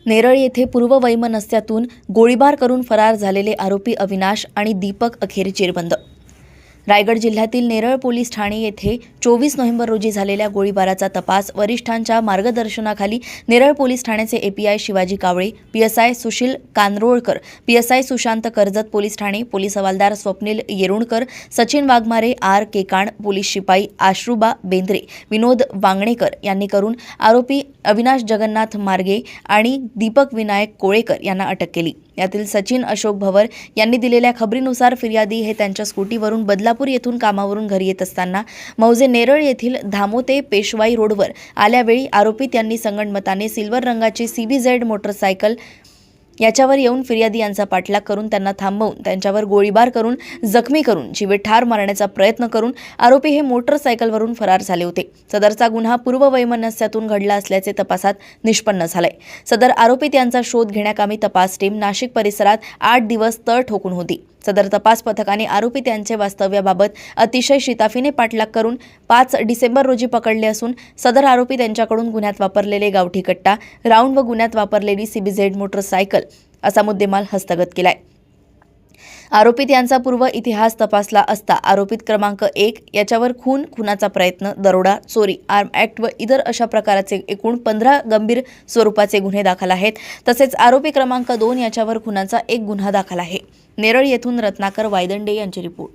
नेरळ येथे पूर्ववैमनस्यातून गोळीबार करून फरार झालेले आरोपी अविनाश आणि दीपक अखेर जेरबंद. रायगड जिल्ह्यातील नेरळ पोलीस ठाणे येथे 24 नोव्हेंबर रोजी झालेल्या गोळीबाराचा तपास वरिष्ठांच्या मार्गदर्शनाखाली नेरळ पोलीस ठाण्याचे API Shivaji Kawale, PSI Sushil Kanrolkar, PSI Sushant Karjat police ठाणे, पोलीस हवालदार स्वप्नील येरुणकर, सचिन वाघमारे, आर केकाण, पोलीस शिपाई आश्रुबा बेंद्रे, विनोद वांगणेकर यांनी करून आरोपी अविनाश जगन्नाथ मार्गे आणि दीपक विनायक कोळेकर यांना अटक केली. यातील सचिन अशोक भवर यांनी दिलेल्या खबरीनुसार फिर्यादी हे त्यांच्या स्कूटीवरून बदलापूर येथून कामावरून घरी येत असताना मौजे नेरळ येथील धामोते पेशवाई रोडवर आल्यावेळी आरोपी त्यांनी संगणमताने सिल्वर रंगाची CBZ मोटरसायकल याच्यावर येऊन फिर्यादी यांचा पाठलाग करून त्यांना थांबवून त्यांच्यावर गोळीबार करून जखमी करून जीवेठार मारण्याचा प्रयत्न करून आरोपी हे मोटरसायकलवरून फरार झाले होते. सदरचा गुन्हा पूर्ववैमनस्यातून घडला असल्याचे तपासात निष्पन्न झाले. सदर आरोपी यांचा शोध घेण्याकामी तपास टीम नाशिक परिसरात 8 दिवस तळ ठोकून होती. सदर तपास पथकाने आरोपी त्यांचे वास्तव्याबाबत अतिशय शिताफीने पाठलाग करून 5 डिसेंबर रोजी पकडले असून सदर आरोपी त्यांच्याकडून गुन्ह्यात वापरलेले गावठी कट्टा, राऊंड व गुन्ह्यात वापरलेली CBZ मोटरसायकल असा मुद्देमाल हस्तगत केलाय. आरोपित यांचा पूर्व इतिहास तपासला असता आरोपित क्रमांक 1 याच्यावर खुनाचा प्रयत्न, दरोडा, चोरी, आर्म ॲक्ट व इतर अशा प्रकारचे एकूण 15 गंभीर स्वरूपाचे गुन्हे दाखल आहेत. तसेच आरोपी क्रमांक 2 याच्यावर खुनाचा एक गुन्हा दाखल आहे. नेरळ येथून रत्नाकर वायदंडे यांची रिपोर्ट.